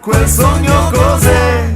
quel sogno cos'è?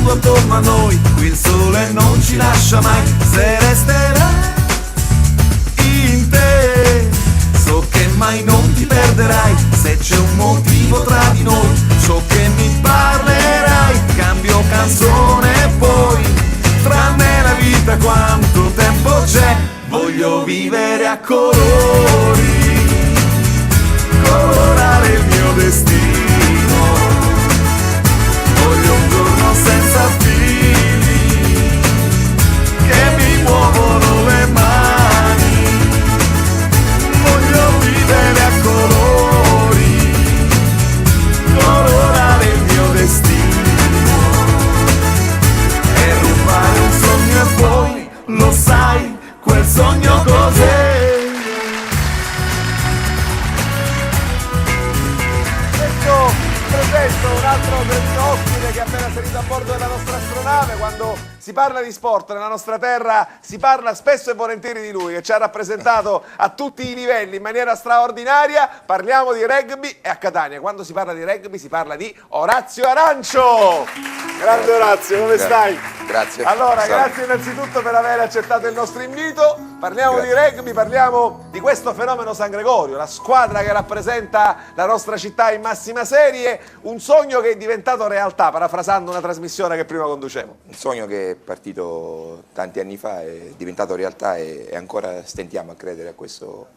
Attorno a noi, qui il sole non ci lascia mai. Se resterà in te, so che mai non ti perderai. Se c'è un motivo tra di noi, so che mi parlerai. Cambio canzone e poi, tranne la vita quanto tempo c'è. Voglio vivere a colori, colorare il mio destino. Voglio un giorno senza fili che mi muovono le mani. Voglio vivere a colori, colorare il mio destino e rubare un sogno e poi, lo sai, quel sogno cos'è? Presento un altro ospite che è appena salito a bordo della nostra astronave. Quando si parla di sport nella nostra terra si parla spesso e volentieri di lui, che ci ha rappresentato a tutti i livelli in maniera straordinaria. Parliamo di rugby e a Catania quando si parla di rugby si parla di Orazio Arancio. Grande Orazio, come stai? Grazie. Allora, grazie innanzitutto per aver accettato il nostro invito. Parliamo di rugby, parliamo di questo fenomeno San Gregorio, la squadra che rappresenta la nostra città in massima serie, un sogno che è diventato realtà, parafrasando una trasmissione che prima conducevo. Un sogno che è partito tanti anni fa, è diventato realtà e ancora stentiamo a credere a questo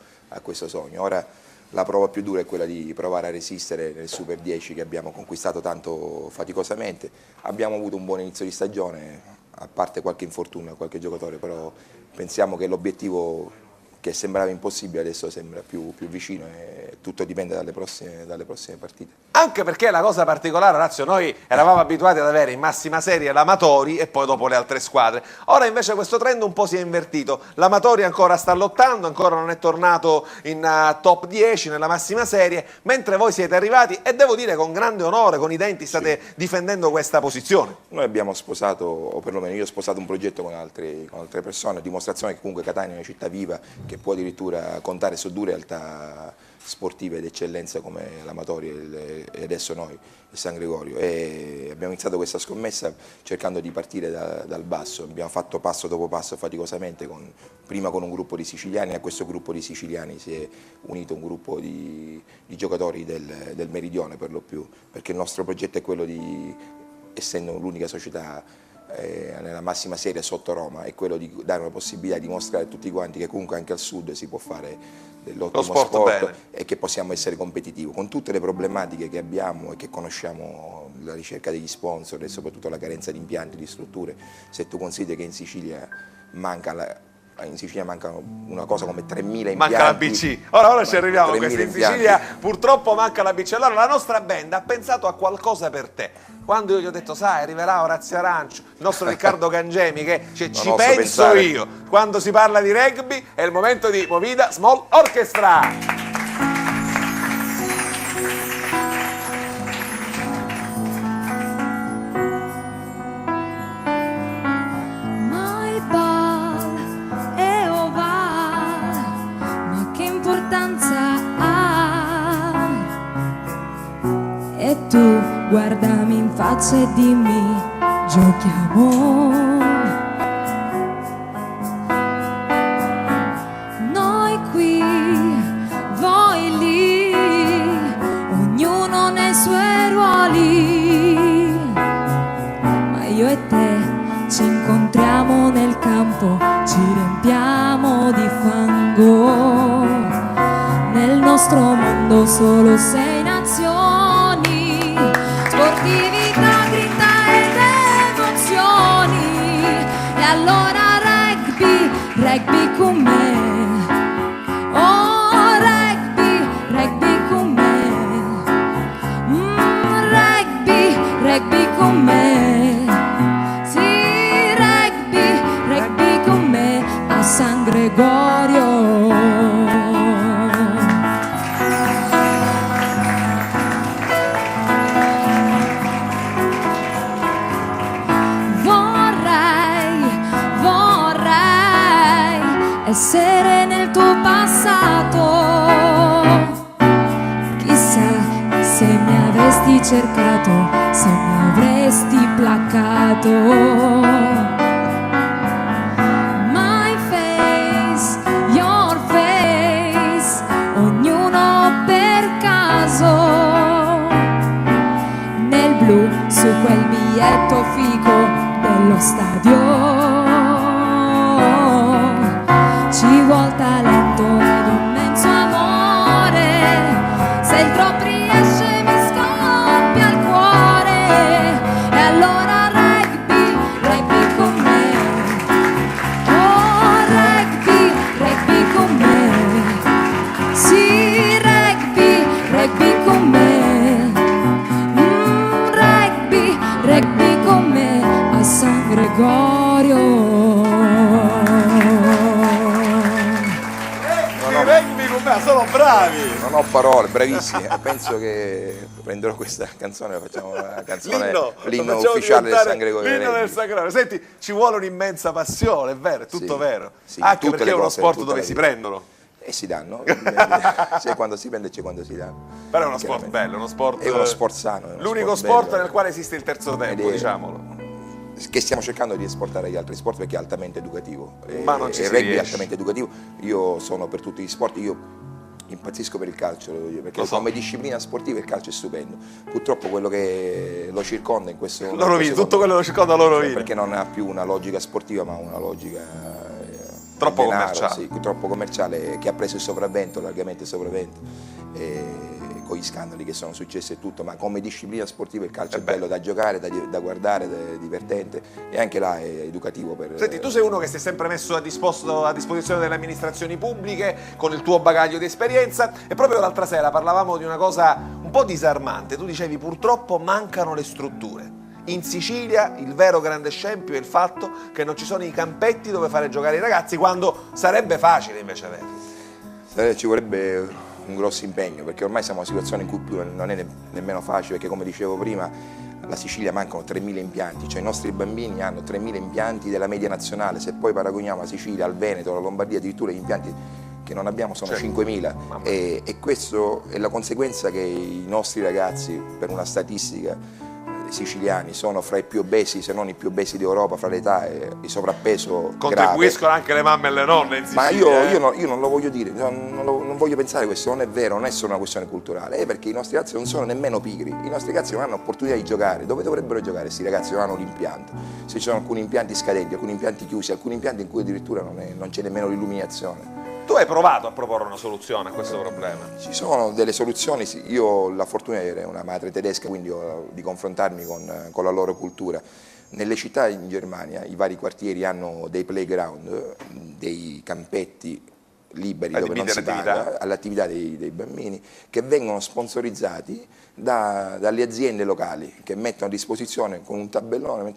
sogno. Ora la prova più dura è quella di provare a resistere nel Super 10 che abbiamo conquistato tanto faticosamente. Abbiamo avuto un buon inizio di stagione, a parte qualche infortunio a qualche giocatore, però pensiamo che l'obiettivo che sembrava impossibile adesso sembra più vicino e tutto dipende dalle prossime partite. Anche perché la cosa particolare, Orazio, noi eravamo abituati ad avere in massima serie l'Amatori e poi dopo le altre squadre. Ora invece questo trend un po' si è invertito. L'Amatori ancora sta lottando, ancora non è tornato in top 10 nella massima serie, mentre voi siete arrivati e devo dire con grande onore, con i denti state difendendo questa posizione. Noi abbiamo sposato, o perlomeno io ho sposato un progetto con altre persone, a dimostrazione che comunque Catania è una città viva che può addirittura contare su due realtà sportive d'eccellenza come l'Amatori e adesso noi, il San Gregorio, e abbiamo iniziato questa scommessa cercando di partire dal basso. Abbiamo fatto passo dopo passo faticosamente, prima con un gruppo di siciliani, a questo gruppo di siciliani si è unito un gruppo di giocatori del meridione per lo più, perché il nostro progetto è quello di, essendo l'unica società nella massima serie sotto Roma, è quello di dare una possibilità di dimostrare a tutti quanti che comunque anche al sud si può fare dell'ottimo sport e che possiamo essere competitivi con tutte le problematiche che abbiamo e che conosciamo, la ricerca degli sponsor e soprattutto la carenza di impianti, di strutture. Se tu consideri che in Sicilia mancano una cosa come 3.000 impianti. Manca la BC. Ora ci arriviamo, perché in Sicilia purtroppo manca la BC. Allora la nostra band ha pensato a qualcosa per te. Quando io gli ho detto, sai, arriverà Orazio Arancio, il nostro Riccardo Cangemi, che ci penso io. Quando si parla di rugby è il momento di Movida Small Orchestra. Tu guardami in faccia e dimmi, giochiamo. Noi qui, voi lì, ognuno nei suoi ruoli. Ma io e te ci incontriamo nel campo, ci riempiamo di fango. Nel nostro mondo solo 6 nazioni, sportività, grinta ed emozioni. E allora rugby con me. Oh rugby con me. Rugby con me. Sì, rugby con me a San Gregorio. Gregorio. Vorrei essere nel tuo passato. Chissà se mi avresti cercato, se mi avresti placcato. My face, your face, ognuno per caso. Nel blu su quel biglietto figo dello stadio. Ci vuol talento ed un immenso amore. Se il drop riesce mi scoppia il cuore. E allora rugby, rugby con me. Oh rugby, rugby con me. Sì rugby, rugby con me. Rugby, rugby con me a San Gregorio. Sono bravi! Non ho parole, bravissimi. Penso che prenderò questa canzone e facciamo una canzone, l'inno ufficiale del San Gregorio. L'inno del San Gregorio. Senti, ci vuole un'immensa passione, è vero, è tutto Sì, vero. sì, Anche tutte perché le è uno cose, sport tutta dove la si vita. prendono. E si danno, c'è quando si prende e c'è quando si danno. Però è uno sport bello, uno sport. È uno sport sano. È uno L'unico sport sport bello. nel quale esiste il terzo tempo, diciamolo. Che stiamo cercando di esportare agli altri sport perché è altamente educativo. Ma non ci il si rugby è riesce. altamente educativo. Io sono per tutti gli sport, io impazzisco per il calcio, devo dire, perché Lo so. come disciplina sportiva il calcio è stupendo. Purtroppo quello che lo circonda in questo Lo rovina, tutto quello che lo circonda lo rovina. perché non ha più una logica sportiva ma una logica Troppo denaro, commerciale. sì, troppo commerciale, che ha preso il sopravvento, largamente il sopravvento, con gli scandali che sono successi e tutto, ma come disciplina sportiva il calcio è bello da giocare, da guardare, è divertente e anche là è educativo. Senti, tu sei uno che si è sempre messo a disposizione delle amministrazioni pubbliche con il tuo bagaglio di esperienza e proprio l'altra sera parlavamo di una cosa un po' disarmante. Tu dicevi purtroppo mancano le strutture. In Sicilia il vero grande scempio è il fatto che non ci sono i campetti dove fare giocare i ragazzi quando sarebbe facile invece averli. Ci vorrebbe un grosso impegno perché ormai siamo in una situazione in cui non è nemmeno facile perché come dicevo prima alla Sicilia mancano 3.000 impianti, cioè i nostri bambini hanno 3.000 impianti della media nazionale, se poi paragoniamo la Sicilia, al Veneto, alla Lombardia addirittura gli impianti che non abbiamo sono 5.000 e questo è la conseguenza che i nostri ragazzi per una statistica siciliani sono fra i più obesi, se non i più obesi d'Europa, fra l'età e il sovrappeso Contribuiscono grave. anche le mamme e le nonne in Sicilia. Ma io non lo voglio dire, non voglio pensare questo, non è vero, non è solo una questione culturale, è perché i nostri ragazzi non sono nemmeno pigri, i nostri ragazzi non hanno opportunità di giocare, dove dovrebbero giocare questi ragazzi non hanno un impianto, se ci sono alcuni impianti scadenti, alcuni impianti chiusi, alcuni impianti in cui addirittura non c'è nemmeno l'illuminazione. Tu hai provato a proporre una soluzione a questo problema? Ci sono delle soluzioni, sì. Io ho la fortuna di avere una madre tedesca, quindi di confrontarmi con la loro cultura. Nelle città in Germania i vari quartieri hanno dei playground, dei campetti liberi dove non si paga, all'attività dei bambini, che vengono sponsorizzati dalle aziende locali che mettono a disposizione con un tabellone,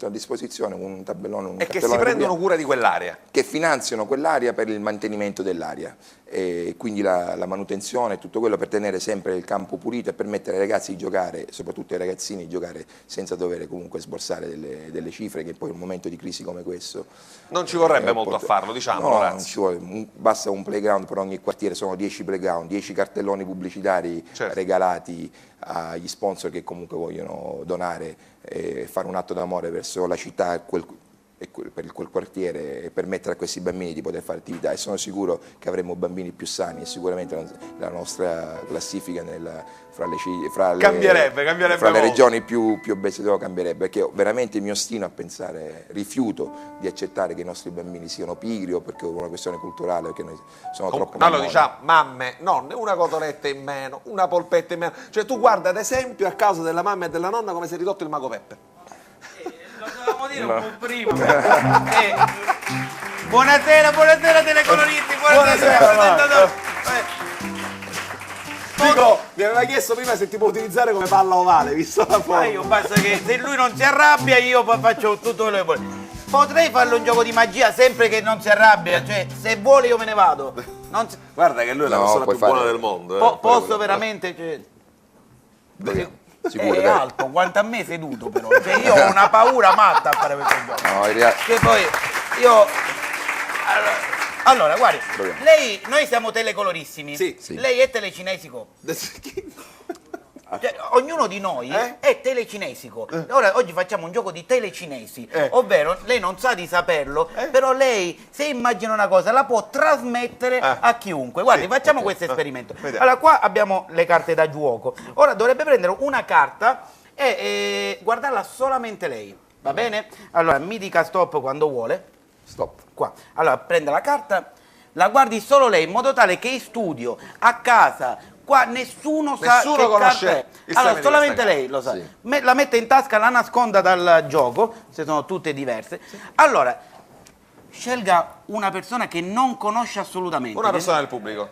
E che si prendono cura di quell'area. che finanziano quell'area per il mantenimento dell'area e quindi la manutenzione e tutto quello per tenere sempre il campo pulito e permettere ai ragazzi di giocare, soprattutto ai ragazzini, di giocare senza dover comunque sborsare delle cifre che poi in un momento di crisi come questo Non ci vorrebbe molto a farlo, diciamo. no, non ci vuole, basta un playground per ogni quartiere, sono 10 playground, 10 cartelloni pubblicitari regalati agli sponsor che comunque vogliono donare e fare un atto d'amore verso la città e per quel quartiere e permettere a questi bambini di poter fare attività e sono sicuro che avremo bambini più sani e sicuramente la nostra classifica fra Cambierebbe le molto. regioni più obese cambierebbe perché veramente il mio ostino a pensare, rifiuto di accettare che i nostri bambini siano pigri o perché è una questione culturale perché noi sono troppo Noi lo mammoni. diciamo, mamme, nonne, una cotoletta in meno, una polpetta in meno. Cioè tu guarda ad esempio a causa della mamma e della nonna come si è ridotto il mago Peppe. Lo dovevamo dire un po' prima. Buonasera telecoloristi, Buonasera, buonasera. Dico, mi aveva chiesto prima se ti può utilizzare come palla ovale, visto la Ma forma. io basta che se lui non si arrabbia io poi faccio tutto quello che vuole. Potrei farle un gioco di magia sempre che non si arrabbia, cioè se vuole io me ne vado. Guarda che lui è la No, persona puoi più buona fare- del mondo. Posso veramente... Cioè, Sicuro, è dai. alto, quanto a me seduto però. Cioè, io ho una paura matta a fare questo gioco. No, in realtà... Che poi io... Allora, guardi, Proviamo. noi siamo telecolorissimi. Sì. Sì. Lei è telecinesico. Cioè, ognuno di noi è telecinesico. Ora, oggi facciamo un gioco di telecinesi, ovvero lei non sa di saperlo, però lei, se immagina una cosa, la può trasmettere a chiunque. Guardi, facciamo questo esperimento. Vediamo. Allora, qua abbiamo le carte da gioco. Ora dovrebbe prendere una carta e guardarla solamente lei. Va bene? Allora, mi dica stop quando vuole. Stop. Qua. Allora, prende la carta, la guardi solo lei, in modo tale che in studio, a casa, qua nessuno sa Nessuno che conosce carta è. il Allora, seme di solamente questa lei lo sa. Sì. La mette in tasca, la nasconda dal gioco, se sono tutte diverse. Allora, scelga una persona che non conosce assolutamente. Una persona del pubblico.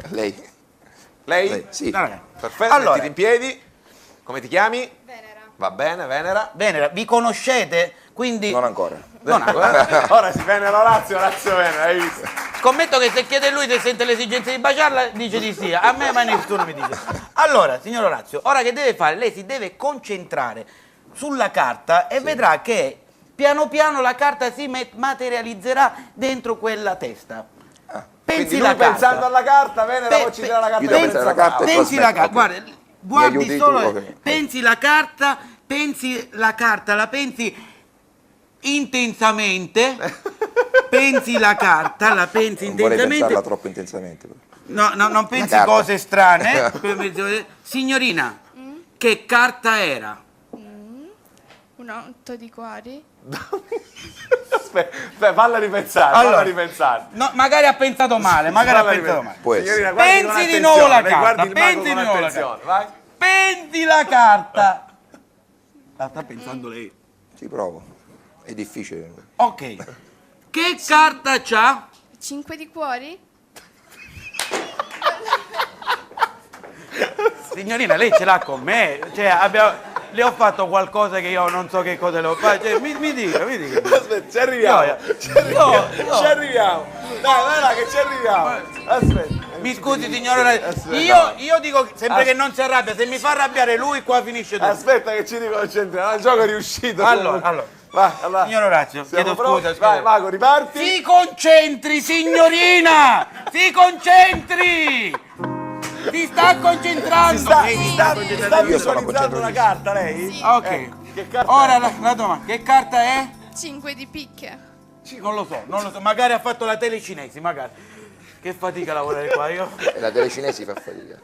Lei? Lei? Lei, sì. Allora, Perfetto, Allora. mettiti in piedi. Come ti chiami? Venera. Va bene, Venera. Venera, vi conoscete? Quindi... Non ancora. Non ancora. Ora si Venera Orazio Venera, hai visto? Scommetto che se chiede lui se sente l'esigenza di baciarla, dice di sì. A me mai nessuno mi dice. Allora, signor Orazio, ora che deve fare? Lei si deve concentrare sulla carta e vedrà che piano piano la carta si materializzerà dentro quella testa. Pensi Quindi la lui carta. pensando alla carta, Venera poi ci dirà la carta. Io che devo pensare alla pensa. carta e Pensi la carta, trasmetto, ok. guardi aiuti solo, tu, ok. pensi la carta, la pensi intensamente, pensi la carta, la pensi Non vorrei intensamente. pensarla troppo intensamente. però. No, non pensi carta. cose strane. Signorina, che carta era? Un 8 di cuori. Aspetta, falla ripensare, falla ripensare. No, magari ha pensato male, magari ha Falla pensato ripensare. male. Può essere. Signorina, guardi Pensi con di attenzione, nuovo la lei carta, guardi il mago pensi con di nuovo la attenzione, vai. Pensi la carta. La sta pensando lei. Ci provo. È difficile. Ok. Che carta c'ha? 5 di cuori? Signorina, lei ce l'ha con me. Cioè, le ho fatto qualcosa che io non so che cosa le ho fatto. Cioè, mi dica. Aspetta, ci arriviamo. Io- Ci arriviamo. io- Ci arriviamo. Dai, vai che ci arriviamo. Aspetta. Mi scusi signora, io dico sempre che non si arrabbia, se mi fa arrabbiare lui qua finisce tutto. Aspetta che ci riconcentriamo. Il gioco è riuscito. Allora. Vai, allora. Signor Orazio, Siamo chiedo pronti? scusa. Vai, Mago, riparti. Si concentri, signorina! Si concentri! Si sta concentrando! Si sta concentrando. Io sono visualizzando la carta, lei? Sì. Ok. Che carta Ora è? la domanda, che carta è? 5 di picche. Non lo so, magari ha fatto la telecinesi, magari. Che fatica lavorare qua, io. E la telecinesi fa fatica.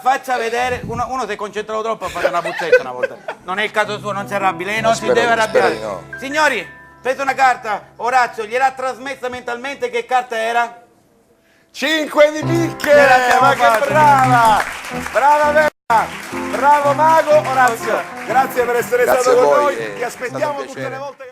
Faccia vedere, uno si è concentrato troppo a fare una puzzetta una volta. Non è il caso suo, non si arrabbi, lei non si spero- deve arrabbiare. spero di no. Signori, prese una carta, Orazio, gliel'ha trasmessa mentalmente, che carta era? 5 di picche! Ce l'abbiamo Ma che fatta. brava! Brava Vera! Bravo Mago! Orazio, grazie per essere Grazie stato a con voi, noi. è Ti aspettiamo stato un tutte piacere. le volte.